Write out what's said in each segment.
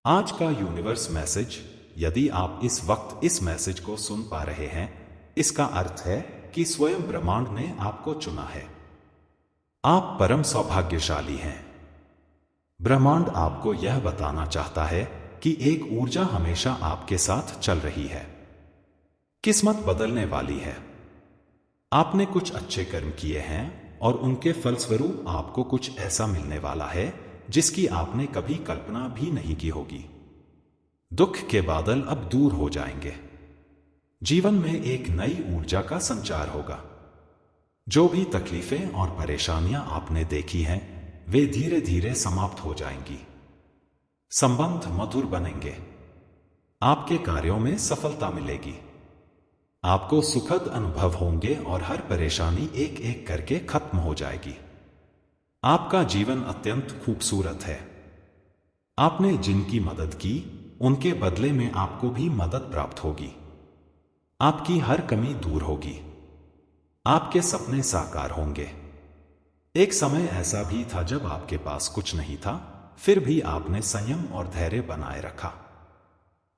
आज का universe message, यदि आप इस वक्त इस मैसेज को सुन पा रहे हैं, इसका अर्थ है कि स्वयं ब्रह्मांड ने आपको चुना है। आप परम सौभाग्यशाली हैं। ब्रह्मांड आपको यह बताना चाहता है कि एक ऊर्जा हमेशा आपके साथ चल रही है। किस्मत बदलने वाली है। आपने कुछ अच्छे कर्म किए हैं और उनके फलस्वरूप आपको कुछ ऐसा मिलने वाला है जिसकी आपने कभी कल्पना भी नहीं की होगी। दुख के बादल अब दूर हो जाएंगे। जीवन में एक नई ऊर्जा का संचार होगा। जो भी तकलीफें और परेशानियां आपने देखी हैं, वे धीरे धीरे समाप्त हो जाएंगी। संबंध मधुर बनेंगे। आपके कार्यों में सफलता मिलेगी। आपको सुखद अनुभव होंगे और हर परेशानी एक एक करके खत्म हो जाएगी। आपका जीवन अत्यंत खूबसूरत है। आपने जिनकी मदद की, उनके बदले में आपको भी मदद प्राप्त होगी। आपकी हर कमी दूर होगी। आपके सपने साकार होंगे। एक समय ऐसा भी था जब आपके पास कुछ नहीं था, फिर भी आपने संयम और धैर्य बनाए रखा।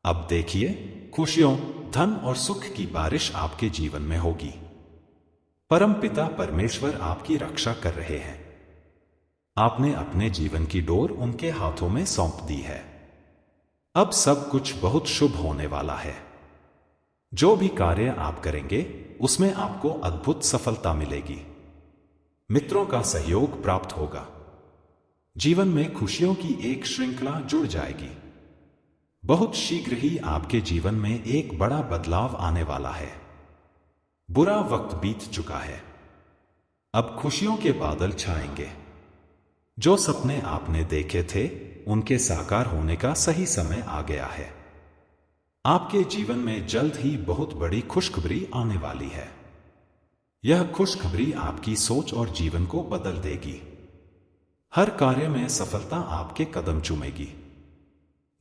अब देखिए, खुशियों, धन और सुख की बारिश आपके जीवन में होगी। परमपिता परमेश्वर आपकी रक्षा कर रहे हैं। आपने अपने जीवन की डोर उनके हाथों में सौंप दी है। अब सब कुछ बहुत शुभ होने वाला है। जो भी कार्य आप करेंगे, उसमें आपको अद्भुत सफलता मिलेगी। मित्रों का सहयोग प्राप्त होगा। जीवन में खुशियों की एक श्रृंखला जुड़ जाएगी। बहुत शीघ्र ही आपके जीवन में एक बड़ा बदलाव आने वाला है। बुरा वक्त बीत चुका है। अब खुशियों के बादल छाएंगे। जो सपने आपने देखे थे, उनके साकार होने का सही समय आ गया है। आपके जीवन में जल्द ही बहुत बड़ी खुशखबरी आने वाली है। यह खुशखबरी आपकी सोच और जीवन को बदल देगी। हर कार्य में सफलता आपके कदम चूमेगी।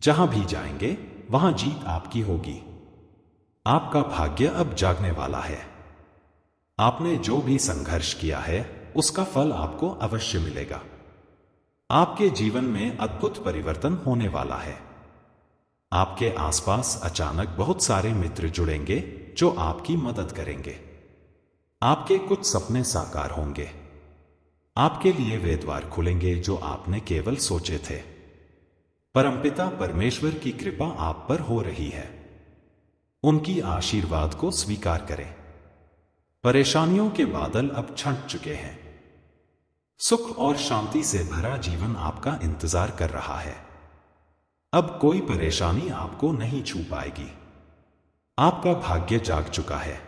जहां भी जाएंगे, वहां जीत आपकी होगी। आपका भाग्य अब जागने वाला है। आपने जो भी संघर्ष किया है, उसका फल आपको अवश्य मिलेगा। आपके जीवन में अद्भुत परिवर्तन होने वाला है। आपके आसपास अचानक बहुत सारे मित्र जुड़ेंगे जो आपकी मदद करेंगे। आपके कुछ सपने साकार होंगे। आपके लिए वे द्वार खुलेंगे जो आपने केवल सोचे थे। परमपिता परमेश्वर की कृपा आप पर हो रही है। उनकी आशीर्वाद को स्वीकार करें। परेशानियों के बादल अब छंट चुके हैं। सुख और शांति से भरा जीवन आपका इंतजार कर रहा है। अब कोई परेशानी आपको नहीं छू पाएगी। आपका भाग्य जाग चुका है।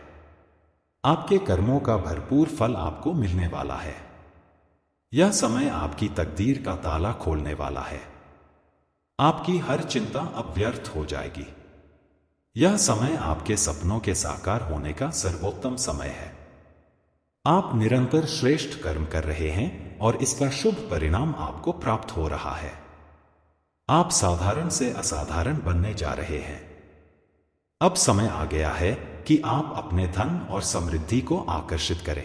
आपके कर्मों का भरपूर फल आपको मिलने वाला है। यह समय आपकी तकदीर का ताला खोलने वाला है। आपकी हर चिंता अब व्यर्थ हो जाएगी। यह समय आपके सपनों के साकार होने का सर्वोत्तम समय है। आप निरंतर श्रेष्ठ कर्म कर रहे हैं और इसका शुभ परिणाम आपको प्राप्त हो रहा है। आप साधारण से असाधारण बनने जा रहे हैं। अब समय आ गया है कि आप अपने धन और समृद्धि को आकर्षित करें।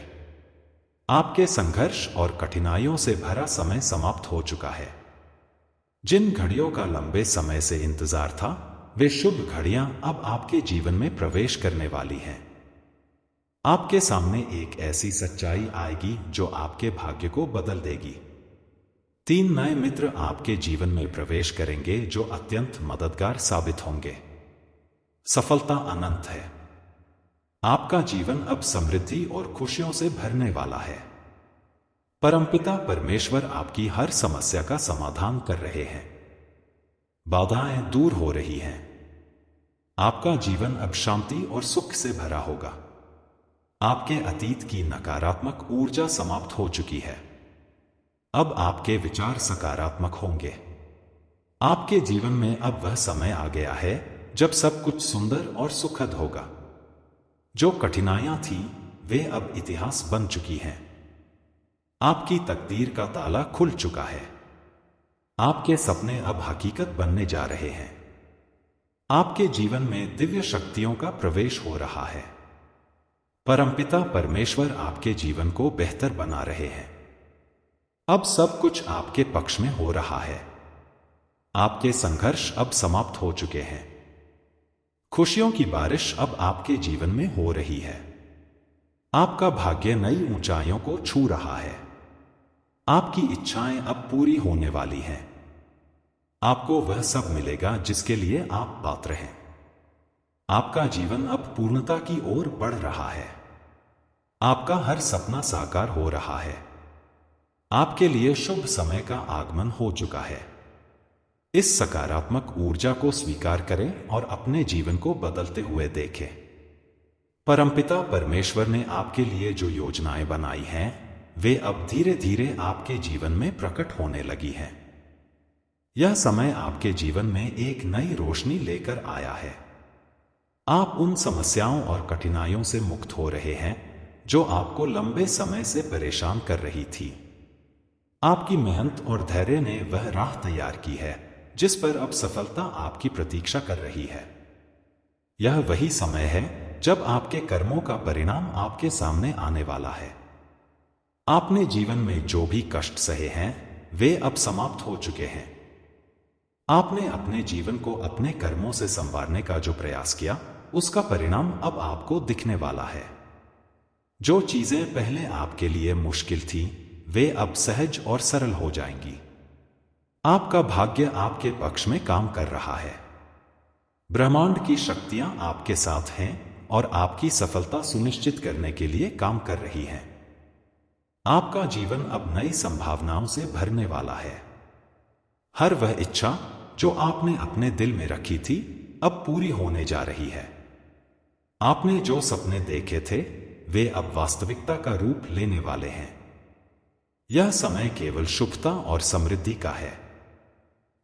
आपके संघर्ष और कठिनाइयों से भरा समय समाप्त हो चुका है। जिन घड़ियों का लंबे समय से इंतजार था, वे शुभ घड़ियां अब आपके जीवन में प्रवेश करने वाली हैं। आपके सामने एक ऐसी सच्चाई आएगी जो आपके भाग्य को बदल देगी। 3 नए मित्र आपके जीवन में प्रवेश करेंगे जो अत्यंत मददगार साबित होंगे। सफलता अनंत है। आपका जीवन अब समृद्धि और खुशियों से भरने वाला है। परमपिता परमेश्वर आपकी हर समस्या का समाधान कर रहे हैं। बाधाएं दूर हो रही हैं। आपका जीवन अब शांति और सुख से भरा होगा। आपके अतीत की नकारात्मक ऊर्जा समाप्त हो चुकी है। अब आपके विचार सकारात्मक होंगे। आपके जीवन में अब वह समय आ गया है जब सब कुछ सुंदर और सुखद होगा। जो कठिनाइयां थी, वे अब इतिहास बन चुकी हैं। आपकी तकदीर का ताला खुल चुका है। आपके सपने अब हकीकत बनने जा रहे हैं। आपके जीवन में दिव्य शक्तियों का प्रवेश हो रहा है। परमपिता परमेश्वर आपके जीवन को बेहतर बना रहे हैं। अब सब कुछ आपके पक्ष में हो रहा है। आपके संघर्ष अब समाप्त हो चुके हैं। खुशियों की बारिश अब आपके जीवन में हो रही है। आपका भाग्य नई ऊंचाइयों को छू रहा है। आपकी इच्छाएं अब पूरी होने वाली हैं। आपको वह सब मिलेगा जिसके लिए आप पात्र हैं। आपका जीवन अब पूर्णता की ओर बढ़ रहा है। आपका हर सपना साकार हो रहा है। आपके लिए शुभ समय का आगमन हो चुका है। इस सकारात्मक ऊर्जा को स्वीकार करें और अपने जीवन को बदलते हुए देखें। परमपिता परमेश्वर ने आपके लिए जो योजनाएं बनाई हैं, वे अब धीरे धीरे आपके जीवन में प्रकट होने लगी हैं। यह समय आपके जीवन में एक नई रोशनी लेकर आया है। आप उन समस्याओं और कठिनाइयों से मुक्त हो रहे हैं जो आपको लंबे समय से परेशान कर रही थी। आपकी मेहनत और धैर्य ने वह राह तैयार की है जिस पर अब सफलता आपकी प्रतीक्षा कर रही है। यह वही समय है जब आपके कर्मों का परिणाम आपके सामने आने वाला है। आपने जीवन में जो भी कष्ट सहे हैं, वे अब समाप्त हो चुके हैं। आपने अपने जीवन को अपने कर्मों से संवारने का जो प्रयास किया, उसका परिणाम अब आपको दिखने वाला है। जो चीजें पहले आपके लिए मुश्किल थी, वे अब सहज और सरल हो जाएंगी। आपका भाग्य आपके पक्ष में काम कर रहा है। ब्रह्मांड की शक्तियां आपके साथ हैं और आपकी सफलता सुनिश्चित करने के लिए काम कर रही हैं। आपका जीवन अब नई संभावनाओं से भरने वाला है। हर वह इच्छा जो आपने अपने दिल में रखी थी, अब पूरी होने जा रही है। आपने जो सपने देखे थे, वे अब वास्तविकता का रूप लेने वाले हैं। यह समय केवल शुभता और समृद्धि का है।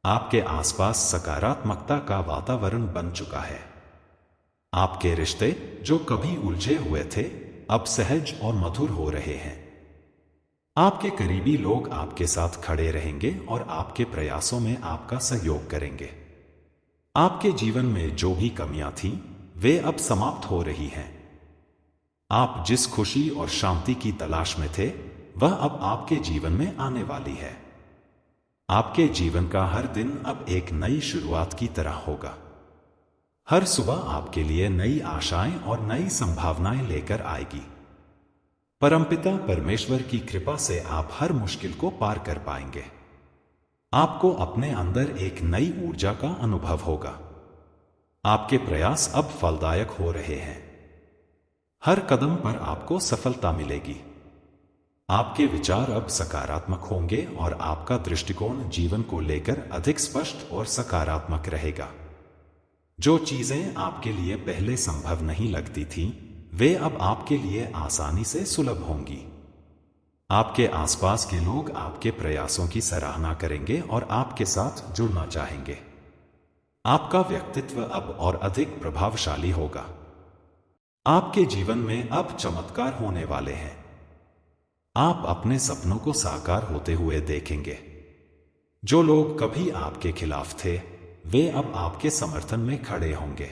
आपके आसपास सकारात्मकता का वातावरण बन चुका है। आपके रिश्ते जो कभी उलझे हुए थे, अब सहज और मधुर हो रहे हैं। आपके करीबी लोग आपके साथ खड़े रहेंगे और आपके प्रयासों में आपका सहयोग करेंगे। आपके जीवन में जो भी कमियां थीं, वे अब समाप्त हो रही हैं। आप जिस खुशी और शांति की तलाश में थे, वह अब आपके जीवन में आने वाली है। आपके जीवन का हर दिन अब एक नई शुरुआत की तरह होगा। हर सुबह आपके लिए नई आशाएं और नई संभावनाएं लेकर आएगी। परमपिता परमेश्वर की कृपा से आप हर मुश्किल को पार कर पाएंगे। आपको अपने अंदर एक नई ऊर्जा का अनुभव होगा। आपके प्रयास अब फलदायक हो रहे हैं। हर कदम पर आपको सफलता मिलेगी। आपके विचार अब सकारात्मक होंगे और आपका दृष्टिकोण जीवन को लेकर अधिक स्पष्ट और सकारात्मक रहेगा। जो चीजें आपके लिए पहले संभव नहीं लगती थीं, वे अब आपके लिए आसानी से सुलभ होंगी। आपके आसपास के लोग आपके प्रयासों की सराहना करेंगे और आपके साथ जुड़ना चाहेंगे। आपका व्यक्तित्व अब और अधिक प्रभावशाली होगा। आपके जीवन में अब चमत्कार होने वाले हैं। आप अपने सपनों को साकार होते हुए देखेंगे। जो लोग कभी आपके खिलाफ थे, वे अब आपके समर्थन में खड़े होंगे।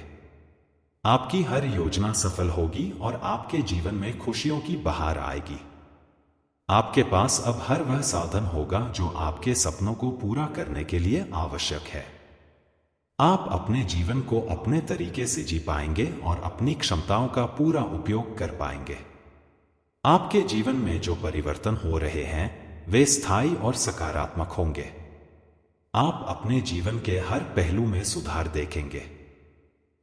आपकी हर योजना सफल होगी और आपके जीवन में खुशियों की बहार आएगी। आपके पास अब हर वह साधन होगा जो आपके सपनों को पूरा करने के लिए आवश्यक है। आप अपने जीवन को अपने तरीके से जी पाएंगे और अपनी क्षमताओं का पूरा उपयोग कर पाएंगे। आपके जीवन में जो परिवर्तन हो रहे हैं, वे स्थायी और सकारात्मक होंगे। आप अपने जीवन के हर पहलू में सुधार देखेंगे।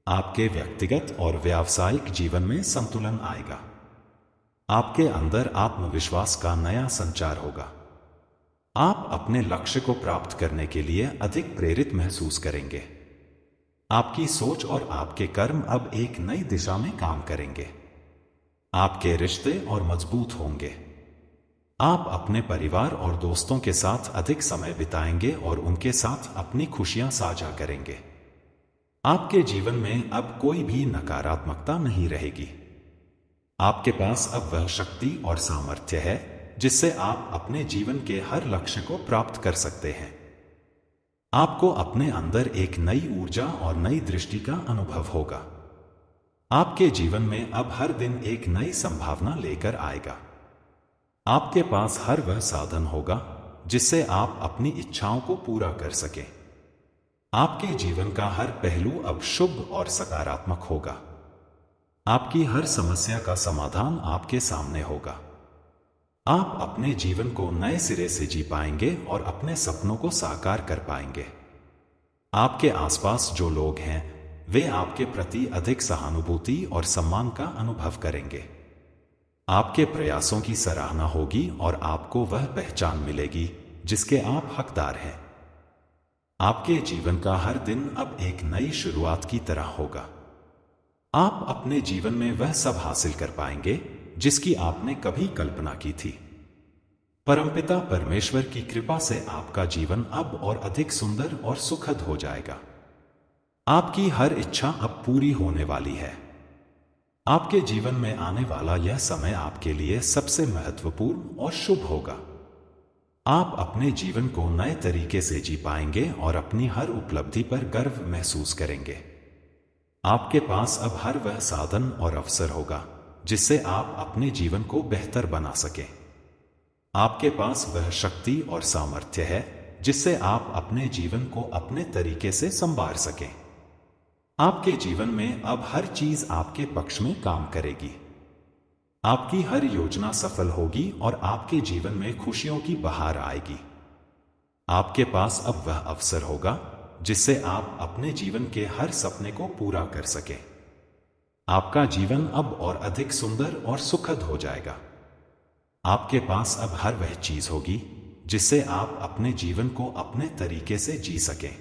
आपके व्यक्तिगत और व्यावसायिक जीवन में संतुलन आएगा। आपके अंदर आत्मविश्वास का नया संचार होगा। आप अपने लक्ष्य को प्राप्त करने के लिए अधिक प्रेरित महसूस करेंगे। आपकी सोच और आपके कर्म अब एक नई दिशा में काम करेंगे। आपके रिश्ते और मजबूत होंगे। आप अपने परिवार और दोस्तों के साथ अधिक समय बिताएंगे और उनके साथ अपनी खुशियां साझा करेंगे। आपके जीवन में अब कोई भी नकारात्मकता नहीं रहेगी। आपके पास अब वह शक्ति और सामर्थ्य है जिससे आप अपने जीवन के हर लक्ष्य को प्राप्त कर सकते हैं। आपको अपने अंदर एक नई ऊर्जा और नई दृष्टि का अनुभव होगा। आपके जीवन में अब हर दिन एक नई संभावना लेकर आएगा। आपके पास हर वह साधन होगा जिससे आप अपनी इच्छाओं को पूरा कर सकें। आपके जीवन का हर पहलू अब शुभ और सकारात्मक होगा। आपकी हर समस्या का समाधान आपके सामने होगा। आप अपने जीवन को नए सिरे से जी पाएंगे और अपने सपनों को साकार कर पाएंगे। आपके आसपास जो लोग हैं वे आपके प्रति अधिक सहानुभूति और सम्मान का अनुभव करेंगे। आपके प्रयासों की सराहना होगी और आपको वह पहचान मिलेगी जिसके आप हकदार हैं। आपके जीवन का हर दिन अब एक नई शुरुआत की तरह होगा। आप अपने जीवन में वह सब हासिल कर पाएंगे जिसकी आपने कभी कल्पना की थी। परमपिता परमेश्वर की कृपा से आपका जीवन अब और अधिक सुंदर और सुखद हो जाएगा। आपकी हर इच्छा अब पूरी होने वाली है। आपके जीवन में आने वाला यह समय आपके लिए सबसे महत्वपूर्ण और शुभ होगा। आप अपने जीवन को नए तरीके से जी पाएंगे और अपनी हर उपलब्धि पर गर्व महसूस करेंगे। आपके पास अब हर वह साधन और अवसर होगा जिससे आप अपने जीवन को बेहतर बना सकें। आपके पास वह शक्ति और सामर्थ्य है जिससे आप अपने जीवन को अपने तरीके से संवार सकें। आपके जीवन में अब हर चीज आपके पक्ष में काम करेगी। आपकी हर योजना सफल होगी और आपके जीवन में खुशियों की बहार आएगी। आपके पास अब वह अवसर होगा जिससे आप अपने जीवन के हर सपने को पूरा कर सकें। आपका जीवन अब और अधिक सुंदर और सुखद हो जाएगा। आपके पास अब हर वह चीज होगी जिससे आप अपने जीवन को अपने तरीके से जी सकें।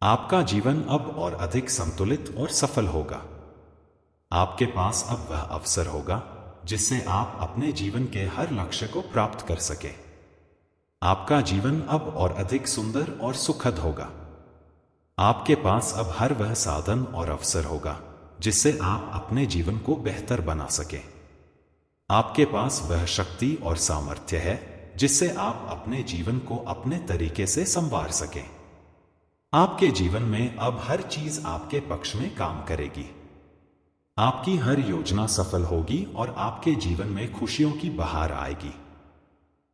आपका जीवन अब और अधिक संतुलित और सफल होगा। आपके पास अब वह अवसर होगा जिससे आप अपने जीवन के हर लक्ष्य को प्राप्त कर सके। आपका जीवन अब और अधिक सुंदर और सुखद होगा। आपके पास अब हर वह साधन और अवसर होगा जिससे आप अपने जीवन को बेहतर बना सके। आपके पास वह शक्ति और सामर्थ्य है जिससे आप अपने जीवन को अपने तरीके से संवार सकें। आपके जीवन में अब हर चीज आपके पक्ष में काम करेगी। आपकी हर योजना सफल होगी और आपके जीवन में खुशियों की बहार आएगी।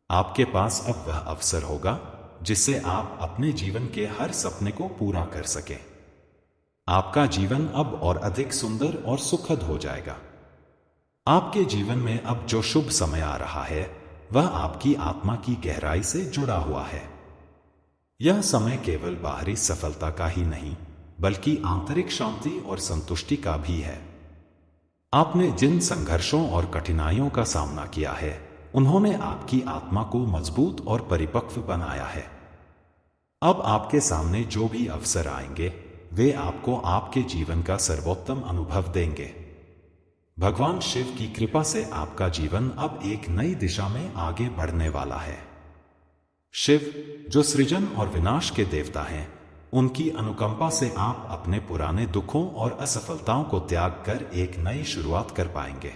आपके पास अब वह अवसर होगा जिससे आप अपने जीवन के हर सपने को पूरा कर सकें। आपका जीवन अब और अधिक सुंदर और सुखद हो जाएगा। आपके जीवन में अब जो शुभ समय आ रहा है वह आपकी आत्मा की गहराई से जुड़ा हुआ है। यह समय केवल बाहरी सफलता का ही नहीं बल्कि आंतरिक शांति और संतुष्टि का भी है। आपने जिन संघर्षों और कठिनाइयों का सामना किया है उन्होंने आपकी आत्मा को मजबूत और परिपक्व बनाया है। अब आपके सामने जो भी अवसर आएंगे वे आपको आपके जीवन का सर्वोत्तम अनुभव देंगे। भगवान शिव की कृपा से आपका जीवन अब एक नई दिशा में आगे बढ़ने वाला है। शिव जो सृजन और विनाश के देवता हैं, उनकी अनुकंपा से आप अपने पुराने दुखों और असफलताओं को त्याग कर एक नई शुरुआत कर पाएंगे।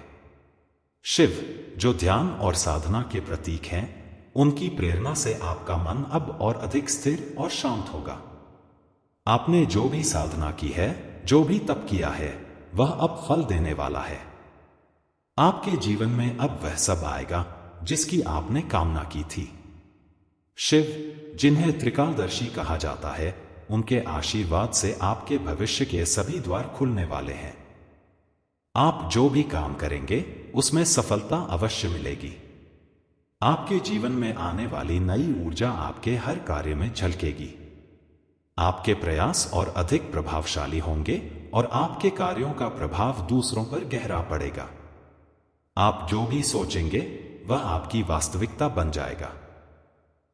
शिव जो ध्यान और साधना के प्रतीक हैं, उनकी प्रेरणा से आपका मन अब और अधिक स्थिर और शांत होगा। आपने जो भी साधना की है, जो भी तप किया है, वह अब फल देने वाला है। आपके जीवन में अब वह सब आएगा जिसकी आपने कामना की थी। शिव जिन्हें त्रिकालदर्शी कहा जाता है, उनके आशीर्वाद से आपके भविष्य के सभी द्वार खुलने वाले हैं। आप जो भी काम करेंगे उसमें सफलता अवश्य मिलेगी। आपके जीवन में आने वाली नई ऊर्जा आपके हर कार्य में झलकेगी। आपके प्रयास और अधिक प्रभावशाली होंगे और आपके कार्यों का प्रभाव दूसरों पर गहरा पड़ेगा। आप जो भी सोचेंगे वह आपकी वास्तविकता बन जाएगा।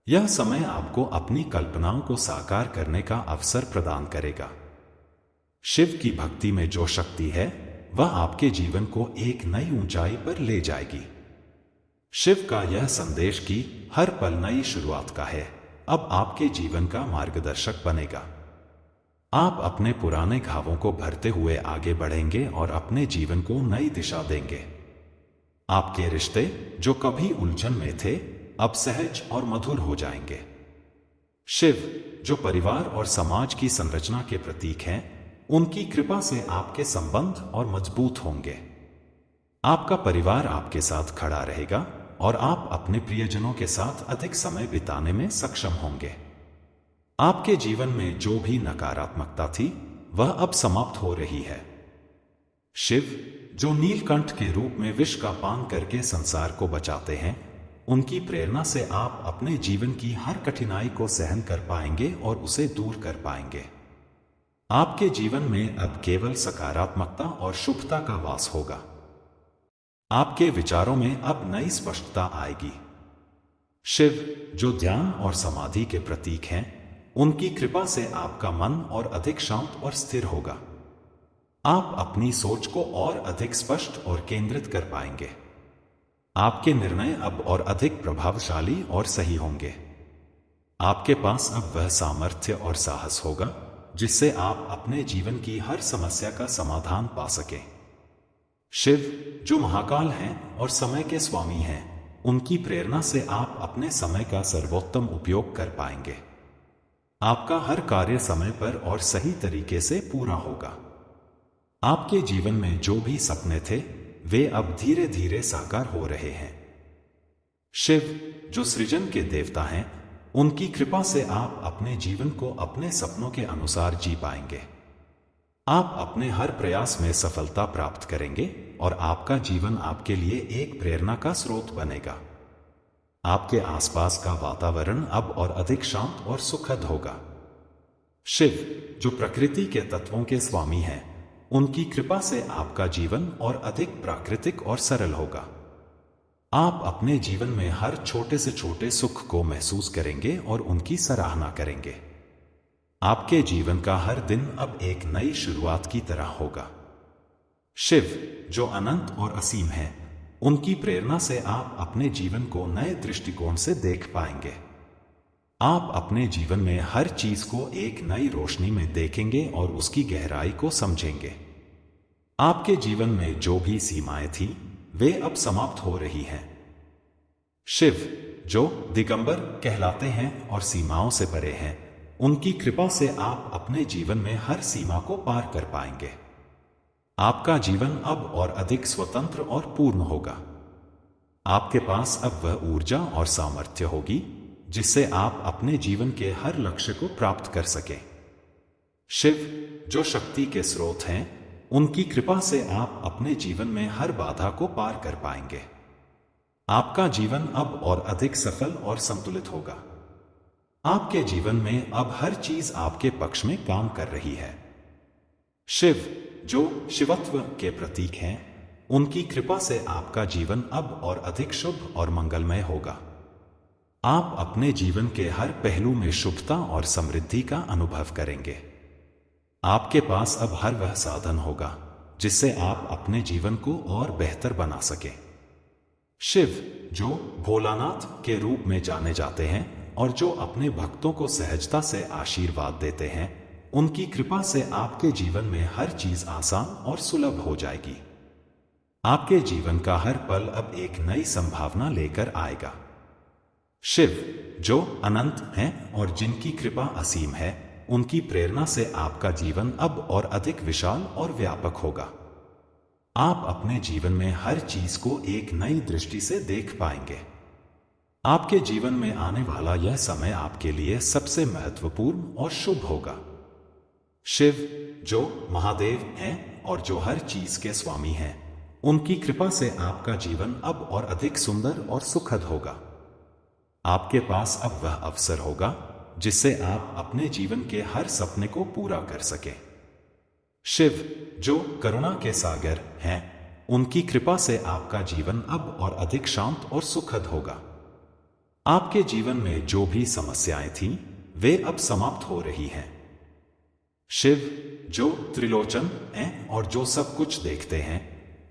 यह समय आपको अपनी कल्पनाओं को साकार करने का अवसर प्रदान करेगा। शिव की भक्ति में जो शक्ति है वह आपके जीवन को एक नई ऊंचाई पर ले जाएगी। शिव का यह संदेश कि हर पल नई शुरुआत का है, अब आपके जीवन का मार्गदर्शक बनेगा। आप अपने पुराने घावों को भरते हुए आगे बढ़ेंगे और अपने जीवन को नई दिशा देंगे। आपके रिश्ते जो कभी उलझन में थे अब सहज और मधुर हो जाएंगे। शिव जो परिवार और समाज की संरचना के प्रतीक हैं, उनकी कृपा से आपके संबंध और मजबूत होंगे। आपका परिवार आपके साथ खड़ा रहेगा और आप अपने प्रियजनों के साथ अधिक समय बिताने में सक्षम होंगे। आपके जीवन में जो भी नकारात्मकता थी वह अब समाप्त हो रही है। शिव, जो नीलकंठ के रूप में विष का पान करके संसार को बचाते हैं, उनकी प्रेरणा से आप अपने जीवन की हर कठिनाई को सहन कर पाएंगे और उसे दूर कर पाएंगे। आपके जीवन में अब केवल सकारात्मकता और शुभता का वास होगा। आपके विचारों में अब नई स्पष्टता आएगी। शिव, जो ध्यान और समाधि के प्रतीक हैं, उनकी कृपा से आपका मन और अधिक शांत और स्थिर होगा। आप अपनी सोच को और अधिक स्पष्ट और केंद्रित कर पाएंगे। आपके निर्णय अब और अधिक प्रभावशाली और सही होंगे। आपके पास अब वह सामर्थ्य और साहस होगा जिससे आप अपने जीवन की हर समस्या का समाधान पा सकें। शिव, जो महाकाल हैं और समय के स्वामी हैं, उनकी प्रेरणा से आप अपने समय का सर्वोत्तम उपयोग कर पाएंगे। आपका हर कार्य समय पर और सही तरीके से पूरा होगा। आपके जीवन में जो भी सपने थे वे अब धीरे धीरे साकार हो रहे हैं। शिव, जो सृजन के देवता हैं, उनकी कृपा से आप अपने जीवन को अपने सपनों के अनुसार जी पाएंगे। आप अपने हर प्रयास में सफलता प्राप्त करेंगे और आपका जीवन आपके लिए एक प्रेरणा का स्रोत बनेगा। आपके आसपास का वातावरण अब और अधिक शांत और सुखद होगा। शिव, जो प्रकृति के तत्वों के स्वामी हैं, उनकी कृपा से आपका जीवन और अधिक प्राकृतिक और सरल होगा। आप अपने जीवन में हर छोटे से छोटे सुख को महसूस करेंगे और उनकी सराहना करेंगे। आपके जीवन का हर दिन अब एक नई शुरुआत की तरह होगा। शिव, जो अनंत और असीम हैं, उनकी प्रेरणा से आप अपने जीवन को नए दृष्टिकोण से देख पाएंगे। आप अपने जीवन में हर चीज को एक नई रोशनी में देखेंगे और उसकी गहराई को समझेंगे। आपके जीवन में जो भी सीमाएं थीं, वे अब समाप्त हो रही हैं। शिव, जो दिगंबर कहलाते हैं और सीमाओं से परे हैं, उनकी कृपा से आप अपने जीवन में हर सीमा को पार कर पाएंगे। आपका जीवन अब और अधिक स्वतंत्र और पूर्ण होगा। आपके पास अब वह ऊर्जा और सामर्थ्य होगी जिससे आप अपने जीवन के हर लक्ष्य को प्राप्त कर सकें। शिव, जो शक्ति के स्रोत हैं, उनकी कृपा से आप अपने जीवन में हर बाधा को पार कर पाएंगे। आपका जीवन अब और अधिक सफल और संतुलित होगा। आपके जीवन में अब हर चीज आपके पक्ष में काम कर रही है। शिव, जो शिवत्व के प्रतीक हैं, उनकी कृपा से आपका जीवन अब और अधिक शुभ और मंगलमय होगा। आप अपने जीवन के हर पहलू में शुभता और समृद्धि का अनुभव करेंगे। आपके पास अब हर वह साधन होगा जिससे आप अपने जीवन को और बेहतर बना सकें। शिव, जो भोलानाथ के रूप में जाने जाते हैं और जो अपने भक्तों को सहजता से आशीर्वाद देते हैं, उनकी कृपा से आपके जीवन में हर चीज आसान और सुलभ हो जाएगी। आपके जीवन का हर पल अब एक नई संभावना लेकर आएगा। शिव, जो अनंत हैं और जिनकी कृपा असीम है, उनकी प्रेरणा से आपका जीवन अब और अधिक विशाल और व्यापक होगा। आप अपने जीवन में हर चीज को एक नई दृष्टि से देख पाएंगे। आपके जीवन में आने वाला यह समय आपके लिए सबसे महत्वपूर्ण और शुभ होगा। शिव, जो महादेव हैं और जो हर चीज के स्वामी हैं, उनकी कृपा से आपका जीवन अब और अधिक सुंदर और सुखद होगा। आपके पास अब वह अवसर होगा जिससे आप अपने जीवन के हर सपने को पूरा कर सकें। शिव, जो करुणा के सागर हैं, उनकी कृपा से आपका जीवन अब और अधिक शांत और सुखद होगा। आपके जीवन में जो भी समस्याएं थीं, वे अब समाप्त हो रही हैं। शिव, जो त्रिलोचन हैं और जो सब कुछ देखते हैं,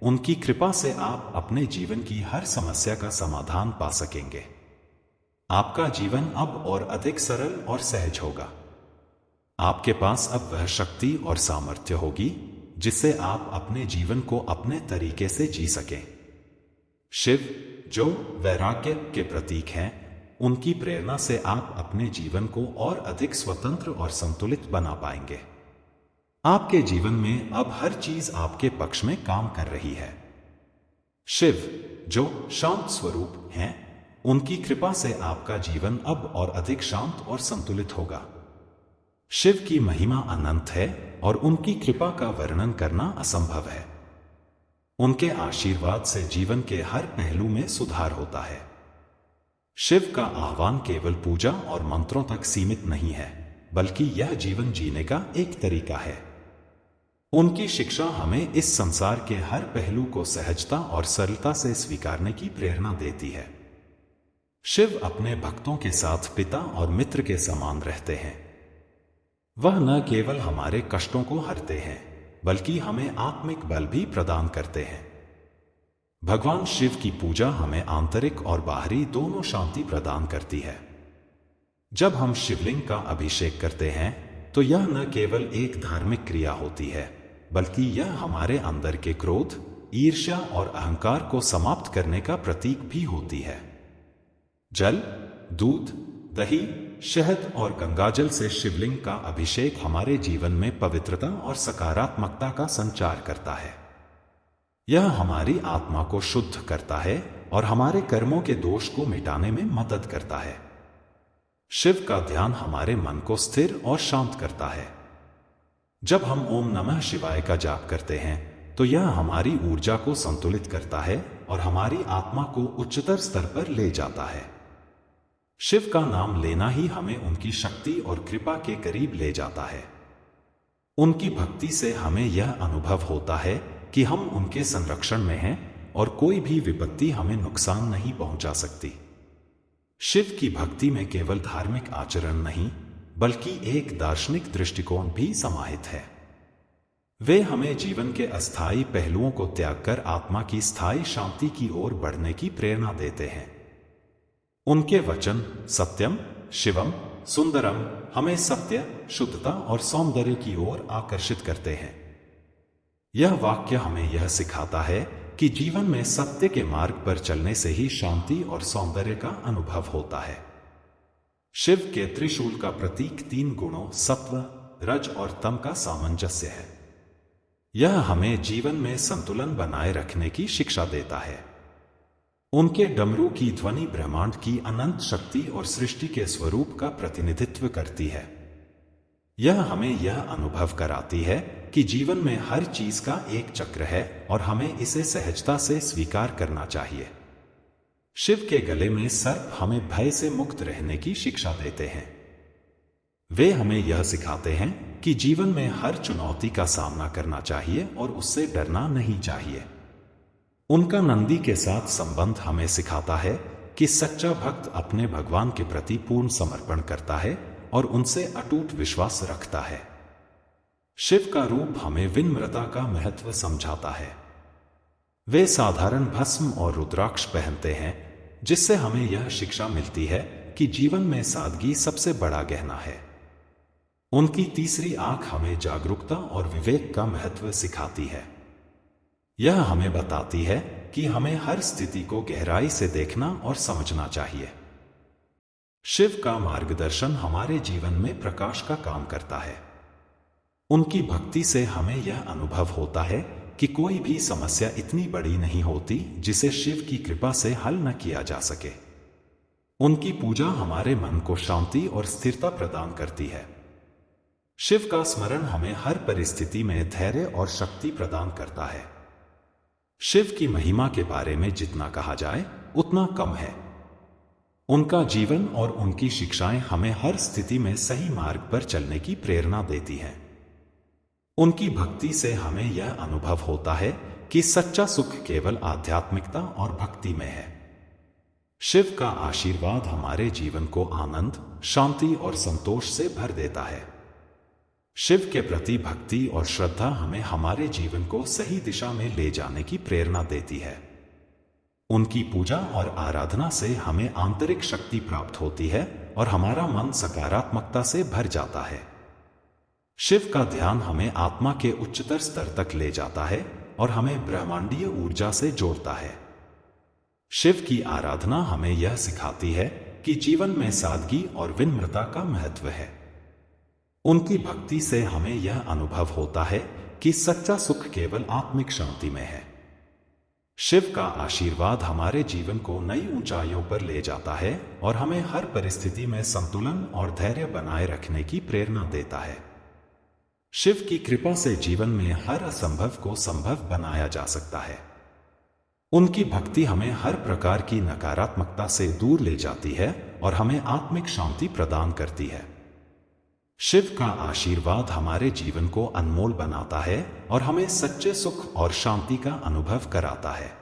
उनकी कृपा से आप अपने जीवन की हर समस्या का समाधान पा सकेंगे। आपका जीवन अब और अधिक सरल और सहज होगा। आपके पास अब वह शक्ति और सामर्थ्य होगी जिससे आप अपने जीवन को अपने तरीके से जी सकें। शिव, जो वैराग्य के प्रतीक हैं, उनकी प्रेरणा से आप अपने जीवन को और अधिक स्वतंत्र और संतुलित बना पाएंगे। आपके जीवन में अब हर चीज आपके पक्ष में काम कर रही है। शिव, जो शांत स्वरूप हैं, उनकी कृपा से आपका जीवन अब और अधिक शांत और संतुलित होगा। शिव की महिमा अनंत है और उनकी कृपा का वर्णन करना असंभव है। उनके आशीर्वाद से जीवन के हर पहलू में सुधार होता है। शिव का आह्वान केवल पूजा और मंत्रों तक सीमित नहीं है, बल्कि यह जीवन जीने का एक तरीका है। उनकी शिक्षा हमें इस संसार के हर पहलू को सहजता और सरलता से स्वीकारने की प्रेरणा देती है। शिव अपने भक्तों के साथ पिता और मित्र के समान रहते हैं। वह न केवल हमारे कष्टों को हरते हैं, बल्कि हमें आत्मिक बल भी प्रदान करते हैं। भगवान शिव की पूजा हमें आंतरिक और बाहरी दोनों शांति प्रदान करती है। जब हम शिवलिंग का अभिषेक करते हैं तो यह न केवल एक धार्मिक क्रिया होती है, बल्कि यह हमारे अंदर के क्रोध, ईर्ष्या और अहंकार को समाप्त करने का प्रतीक भी होती है। जल, दूध, दही, शहद और गंगाजल से शिवलिंग का अभिषेक हमारे जीवन में पवित्रता और सकारात्मकता का संचार करता है। यह हमारी आत्मा को शुद्ध करता है और हमारे कर्मों के दोष को मिटाने में मदद करता है। शिव का ध्यान हमारे मन को स्थिर और शांत करता है। जब हम ओम नमः शिवाय का जाप करते हैं तो यह हमारी ऊर्जा को संतुलित करता है और हमारी आत्मा को उच्चतर स्तर पर ले जाता है। शिव का नाम लेना ही हमें उनकी शक्ति और कृपा के करीब ले जाता है। उनकी भक्ति से हमें यह अनुभव होता है कि हम उनके संरक्षण में हैं और कोई भी विपत्ति हमें नुकसान नहीं पहुंचा सकती। शिव की भक्ति में केवल धार्मिक आचरण नहीं, बल्कि एक दार्शनिक दृष्टिकोण भी समाहित है। वे हमें जीवन के अस्थायी पहलुओं को त्याग कर आत्मा की स्थायी शांति की ओर बढ़ने की प्रेरणा देते हैं। उनके वचन सत्यम, शिवम, सुंदरम हमें सत्य, शुद्धता और सौंदर्य की ओर आकर्षित करते हैं। यह वाक्य हमें यह सिखाता है कि जीवन में सत्य के मार्ग पर चलने से ही शांति और सौंदर्य का अनुभव होता है। शिव के त्रिशूल का प्रतीक 3 गुणों सत्व, रज और तम का सामंजस्य है। यह हमें जीवन में संतुलन बनाए रखने की शिक्षा देता है। उनके डमरू की ध्वनि ब्रह्मांड की अनंत शक्ति और सृष्टि के स्वरूप का प्रतिनिधित्व करती है। यह हमें यह अनुभव कराती है कि जीवन में हर चीज का एक चक्र है और हमें इसे सहजता से स्वीकार करना चाहिए। शिव के गले में सर्प हमें भय से मुक्त रहने की शिक्षा देते हैं। वे हमें यह सिखाते हैं कि जीवन में हर चुनौती का सामना करना चाहिए और उससे डरना नहीं चाहिए। उनका नंदी के साथ संबंध हमें सिखाता है कि सच्चा भक्त अपने भगवान के प्रति पूर्ण समर्पण करता है और उनसे अटूट विश्वास रखता है। शिव का रूप हमें विनम्रता का महत्व समझाता है। वे साधारण भस्म और रुद्राक्ष पहनते हैं, जिससे हमें यह शिक्षा मिलती है कि जीवन में सादगी सबसे बड़ा गहना है। उनकी तीसरी आंख हमें जागरूकता और विवेक का महत्व सिखाती है। यह हमें बताती है कि हमें हर स्थिति को गहराई से देखना और समझना चाहिए। शिव का मार्गदर्शन हमारे जीवन में प्रकाश का काम करता है। उनकी भक्ति से हमें यह अनुभव होता है कि कोई भी समस्या इतनी बड़ी नहीं होती जिसे शिव की कृपा से हल न किया जा सके। उनकी पूजा हमारे मन को शांति और स्थिरता प्रदान करती है। शिव का स्मरण हमें हर परिस्थिति में धैर्य और शक्ति प्रदान करता है। शिव की महिमा के बारे में जितना कहा जाए उतना कम है। उनका जीवन और उनकी शिक्षाएं हमें हर स्थिति में सही मार्ग पर चलने की प्रेरणा देती हैं। उनकी भक्ति से हमें यह अनुभव होता है कि सच्चा सुख केवल आध्यात्मिकता और भक्ति में है। शिव का आशीर्वाद हमारे जीवन को आनंद, शांति और संतोष से भर देता है। शिव के प्रति भक्ति और श्रद्धा हमें हमारे जीवन को सही दिशा में ले जाने की प्रेरणा देती है। उनकी पूजा और आराधना से हमें आंतरिक शक्ति प्राप्त होती है और हमारा मन सकारात्मकता से भर जाता है। शिव का ध्यान हमें आत्मा के उच्चतर स्तर तक ले जाता है और हमें ब्रह्मांडीय ऊर्जा से जोड़ता है। शिव की आराधना हमें यह सिखाती है कि जीवन में सादगी और विनम्रता का महत्व है। उनकी भक्ति से हमें यह अनुभव होता है कि सच्चा सुख केवल आत्मिक शांति में है। शिव का आशीर्वाद हमारे जीवन को नई ऊंचाइयों पर ले जाता है और हमें हर परिस्थिति में संतुलन और धैर्य बनाए रखने की प्रेरणा देता है। शिव की कृपा से जीवन में हर असंभव को संभव बनाया जा सकता है। उनकी भक्ति हमें हर प्रकार की नकारात्मकता से दूर ले जाती है और हमें आत्मिक शांति प्रदान करती है। शिव का आशीर्वाद हमारे जीवन को अनमोल बनाता है और हमें सच्चे सुख और शांति का अनुभव कराता है।